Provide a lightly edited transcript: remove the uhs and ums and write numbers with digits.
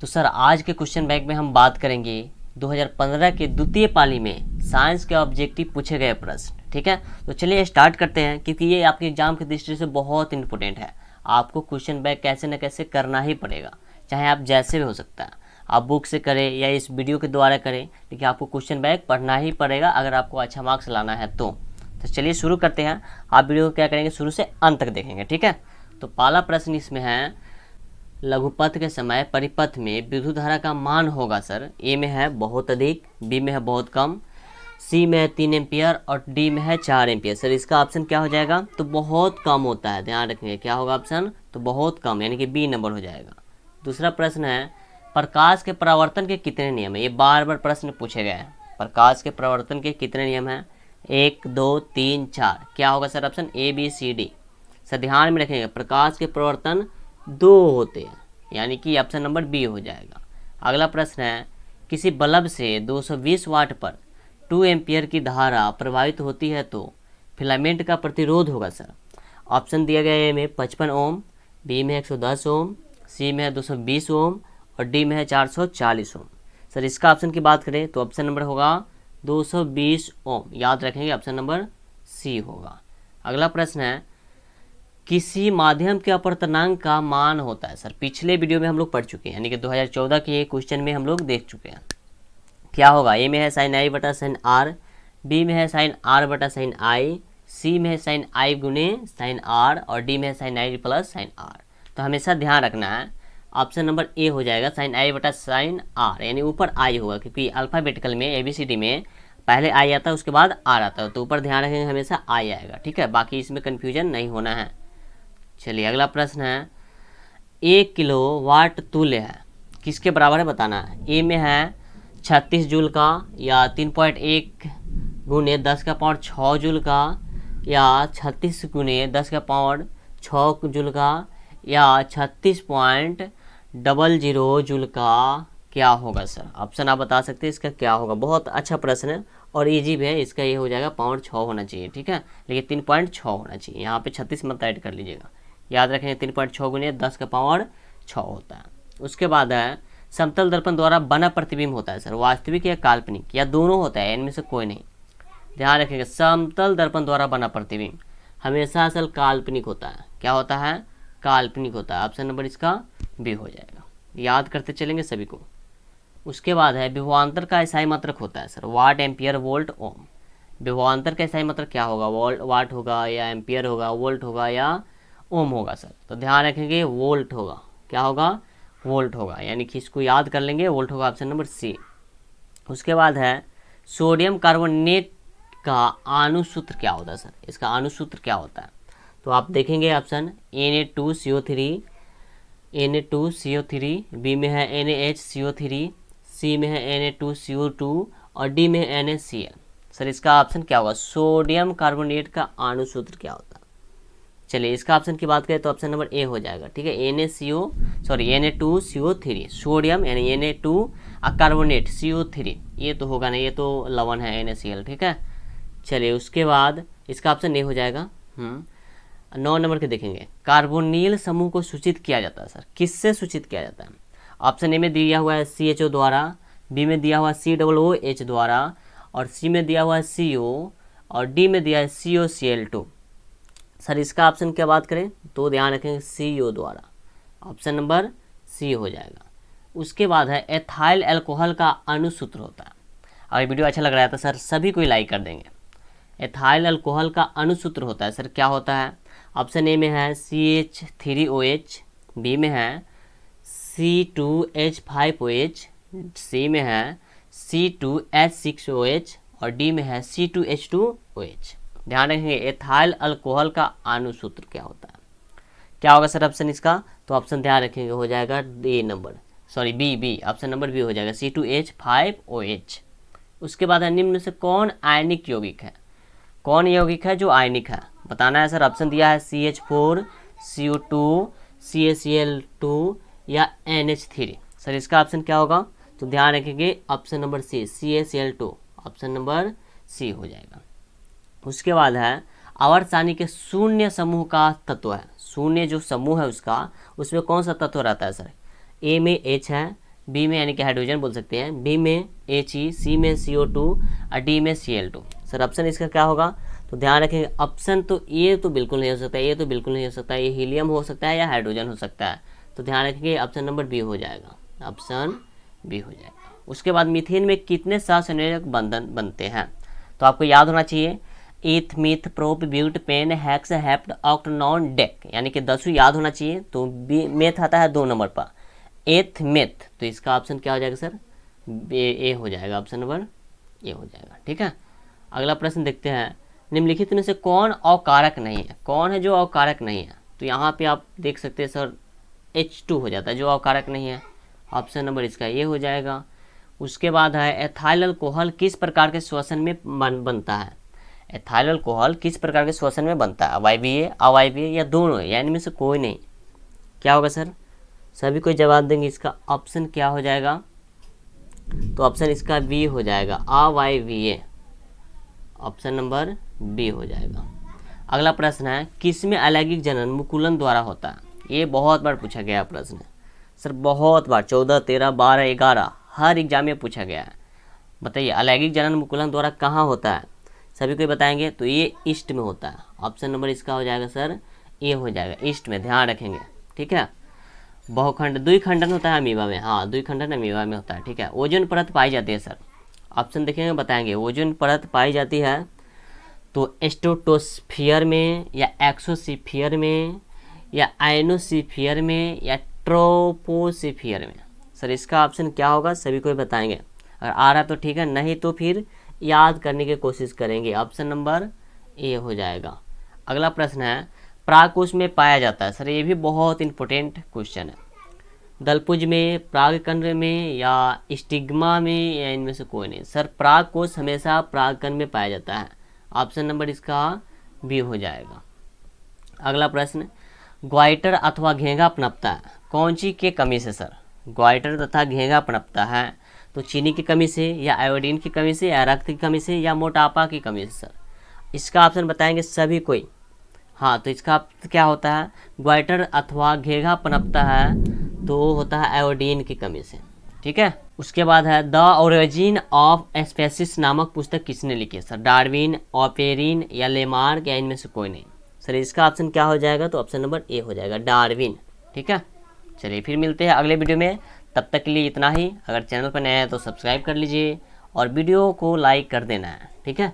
तो सर आज के क्वेश्चन बैंक में हम बात करेंगे 2015 के द्वितीय पाली में साइंस के ऑब्जेक्टिव पूछे गए प्रश्न। ठीक है, तो चलिए स्टार्ट करते हैं, क्योंकि ये आपके एग्जाम की दृष्टि से बहुत इंपॉर्टेंट है। आपको क्वेश्चन बैंक कैसे न कैसे करना ही पड़ेगा, चाहे आप जैसे भी हो सकता है, आप बुक से करें या इस वीडियो के द्वारा करें, लेकिन आपको क्वेश्चन बैंक पढ़ना ही पड़ेगा अगर आपको अच्छा मार्क्स लाना है तो चलिए शुरू करते हैं। आप वीडियो को क्या करेंगे, शुरू से अंत तक देखेंगे। ठीक है, तो पहला प्रश्न इसमें है, लघुपथ के समय परिपथ में विद्युत धारा का मान होगा सर। ए में है बहुत अधिक, बी में है बहुत कम, सी में है 3 एम्पियर और डी में है 4 एम्पियर। सर इसका ऑप्शन क्या हो जाएगा, तो बहुत कम होता है, ध्यान रखेंगे क्या होगा ऑप्शन, तो बहुत कम, यानी कि बी नंबर हो जाएगा। दूसरा प्रश्न है, प्रकाश के परावर्तन के कितने नियम है। ये बार बार प्रश्न पूछे गए हैं, प्रकाश के परावर्तन के कितने नियम हैं, 1 2 3 4। क्या होगा sir option A B C D. Sir ध्यान में रखेंगे प्रकाश के परावर्तन 2 होते हैं, यानी कि ऑप्शन नंबर बी हो जाएगा। अगला प्रश्न है, किसी बल्ब से 220 वाट पर 2 एम्पियर की धारा प्रवाहित होती है तो फिलामेंट का प्रतिरोध होगा सर। ऑप्शन दिया गया है ए में 55 ओम, बी में 110 ओम, सी में है 220 ओम और डी में है 440 ओम। सर इसका ऑप्शन की बात करें तो ऑप्शन नंबर होगा 220 ओम, याद रखेंगे ऑप्शन नंबर सी होगा। अगला प्रश्न है, किसी माध्यम के अपवर्तनांक का मान होता है सर। पिछले वीडियो में हम लोग पढ़ चुके हैं, यानी कि 2014 के क्वेश्चन में हम लोग देख चुके हैं। क्या होगा, ए में है साइन आई बटा साइन आर, बी में है साइन आर बटा साइन आई, सी में है साइन आई गुने साइन आर और डी में है sine i plus sine r. तो हमेशा ध्यान रखना है ऑप्शन नंबर ए हो जाएगा साइन आई बटा साइन आर, यानी ऊपर आई होगा, क्योंकि अल्फ़ाबेटिकल में ABCD में पहले आई आता है उसके बाद आर आता है, तो ऊपर ध्यान रखेंगे हमेशा आई आएगा। ठीक है, बाकी इसमें कन्फ्यूजन नहीं होना है। चलिए अगला प्रश्न है, 1 किलो वाट तुल्य है किसके बराबर है बताना है। ए में है 36 जूल का, या 3.1 गुने 10 का पावर 6 जूल का, या 36 गुने 10 का पावर 6 जूल का, या 36.00 जूल का। क्या होगा सर ऑप्शन आप बता सकते हैं इसका क्या होगा। बहुत अच्छा प्रश्न है और इजी भी है, इसका ये हो जाएगा पावर 6 होना चाहिए। ठीक है, लेकिन 3.6 होना चाहिए, यहाँ पे 36 मत ऐड कर लीजिएगा, याद रखेंगे 3.6 गुने 10 का पावर 6 होता है। उसके बाद है, समतल दर्पण द्वारा बना प्रतिबिंब होता है सर वास्तविक या काल्पनिक, या दोनों होता है, इनमें से कोई नहीं। ध्यान रखेंगे समतल दर्पण द्वारा बना प्रतिबिंब हमेशा असल काल्पनिक होता है। क्या होता है, काल्पनिक होता है। ऑप्शन नंबर इसका बी हो जाएगा, याद करते चलेंगे सभी को। उसके बाद है, विभवांतर का इकाई मात्रक होता है सर वाट एम्पियर वोल्ट ओम। विभवांतर का इकाई मात्रक क्या होगा, वाट होगा या एम्पियर होगा, वोल्ट होगा या ओम होगा सर। तो ध्यान रखेंगे वोल्ट होगा। क्या होगा, वोल्ट होगा, यानी कि इसको याद कर लेंगे, वोल्ट होगा ऑप्शन नंबर सी। उसके बाद है, सोडियम कार्बोनेट का अणुसूत्र क्या होता है सर। इसका अणुसूत्र क्या होता है, तो आप देखेंगे ऑप्शन Na2CO3, Na2CO3, बी में है NaHCO3, सी में है Na2CO2 और डी में है NaCl। सर इसका ऑप्शन क्या होगा, सोडियम कार्बोनेट का अणुसूत्र क्या होता है। चलिए इसका ऑप्शन की बात करें तो ऑप्शन नंबर ए हो जाएगा। ठीक है, Na2CO3 सोडियम, यानी Na2 कार्बोनेट CO3, ये तो होगा नहीं, ये तो लवण है NaCl। ठीक है, चलिए उसके बाद इसका ऑप्शन ए हो जाएगा। 9 नंबर के देखेंगे, कार्बोनिल समूह को सूचित किया जाता है सर, किससे सूचित किया जाता है। ऑप्शन ए में दिया हुआ है CHO द्वारा, बी में दिया हुआ COOH द्वारा और सी में दिया हुआ है CO और डी में दिया है COCl2। सर इसका ऑप्शन क्या बात करें तो ध्यान रखेंगे CO द्वारा, ऑप्शन नंबर सी हो जाएगा। उसके बाद है, एथाइल अल्कोहल का अणुसूत्र होता है। अगर वीडियो अच्छा लग रहा है तो सर सभी कोई लाइक कर देंगे। एथाइल अल्कोहल का अणुसूत्र होता है सर, क्या होता है। ऑप्शन ए में है CH3OH, बी में है C2H5OH, सी में है C2H6OH और डी में है C2H2OH। ध्यान रखेंगे एथाइल अल्कोहल का अणुसूत्र क्या होता है। क्या होगा सर ऑप्शन इसका, तो ऑप्शन ध्यान रखेंगे हो जाएगा D number, sorry B, option number B हो जाएगा C2H5OH। उसके बाद है, निम्न में से कौन आयनिक यौगिक है। कौन यौगिक है जो आयनिक है बताना है सर। ऑप्शन दिया है CH4, CO2, CaCl2 या NH3। सर इसका ऑप्शन क्या होगा, तो ध्यान रखेंगे option number C CaCl2, option number C हो जाएगा। उसके बाद है, आवर्त सारणी के शून्य समूह का तत्व है। शून्य जो समूह है उसका, उसमें कौन सा तत्व रहता है सर। ए में H है, बी में यानी कि हाइड्रोजन बोल सकते हैं, बी में He, सी में CO2 और डी में Cl2। सर ऑप्शन इसका क्या होगा? तो ध्यान रखेंगे, ऑप्शन तो ये तो बिल्कुल नहीं हो सकता, ये तो बिल्कुल नहीं हो सकता, ये हीलियम हो सकता है या हाइड्रोजन हो सकता है। तो ध्यान रखेंगे ऑप्शन नंबर बी हो जाएगा, ऑप्शन बी हो जाएगा। उसके बाद मीथेन में कितने सहसंयोजक बंधन बनते हैं? तो आपको याद होना चाहिए, eth, meth, prop, but, pen, hex, hept, oct, non, dec, यानी कि 10 याद होना चाहिए। तो बी मेथ आता है 2 नंबर पर, एथ मेथ, तो इसका ऑप्शन क्या हो जाएगा सर? ए हो जाएगा, ऑप्शन नंबर ए हो जाएगा। ठीक है, अगला प्रश्न देखते हैं, निम्नलिखित में से कौन अकारक नहीं है? कौन है जो अकारक नहीं है? तो यहाँ पे आप देख सकते हैं सर H2 हो जाता है जो अकारक नहीं है, ऑप्शन नंबर इसका ये हो जाएगा। उसके बाद है एथाइल अल्कोहल किस प्रकार के श्वसन में बनता है? एथाइल अल्कोहल किस प्रकार के श्वसन में बनता है? अवायवीय, अवायवीय या दोनों, या इनमें से कोई नहीं? क्या होगा सर? सभी कोई जवाब देंगे, इसका ऑप्शन क्या हो जाएगा? तो ऑप्शन इसका बी हो जाएगा, अवायवीय, ऑप्शन नंबर बी हो जाएगा। अगला प्रश्न है, किसमें अलैंगिक जनन मुकुलन द्वारा होता है? ये बहुत बार पूछा गया प्रश्न है सर, बहुत बार, 14, 13, 12, 11 हर एग्जाम में पूछा गया है। बताइए अलैंगिक जनन मुकुलन द्वारा कहाँ होता है? सभी को बताएंगे। तो ये ईस्ट में होता है, ऑप्शन नंबर इसका हो जाएगा सर ए हो जाएगा, ईस्ट में, ध्यान रखेंगे। ठीक है, बहुखंड द्विखंडन होता है अमीबा में, हाँ द्विखंडन अमीबा में होता है। ठीक है, ओजोन परत पाई जाती है सर, ऑप्शन देखेंगे बताएंगे। ओजोन परत पाई जाती है तो स्ट्रेटोस्फीयर में या एक्सोस्फीयर में या आयनोस्फीयर में या ट्रोपोस्फीयर में? सर इसका ऑप्शन क्या होगा? सभी को बताएंगे, अगर आ रहा तो ठीक है, नहीं तो फिर याद करने की कोशिश करेंगे। ऑप्शन नंबर ए हो जाएगा। अगला प्रश्न है, प्रागकोश में पाया जाता है? सर ये भी बहुत इंपॉर्टेंट क्वेश्चन है। दलपुंज में, परागकण में या स्टिग्मा में या इनमें से कोई नहीं? सर प्रागकोश हमेशा परागकण में पाया जाता है, ऑप्शन नंबर इसका बी हो जाएगा। अगला प्रश्न, ग्वाइटर अथवा घेंघा पनपता है कौन सी के कमी से? सर ग्वाइटर तथा घेंघा पनपता है तो चीनी की कमी से या आयोडीन की कमी से या रक्त की कमी से या मोटापा की कमी से? सर इसका ऑप्शन बताएंगे सभी कोई। हाँ, तो इसका क्या होता है? ग्वाइटर अथवा घेंघा पनपता है तो होता है आयोडीन की कमी से। ठीक है, उसके बाद है द ओरिजिन ऑफ स्पेसीज नामक पुस्तक किसने लिखी है? सर डार्विन, ऑपेरिन या लेमार्क या इनमें से कोई नहीं? सर इसका ऑप्शन क्या हो जाएगा? तो ऑप्शन नंबर ए हो जाएगा, डार्विन। ठीक है, चलिए फिर मिलते हैं अगले वीडियो में, तब तक के लिए इतना ही। अगर चैनल पर नया है तो सब्सक्राइब कर लीजिए और वीडियो को लाइक कर देना है। ठीक है।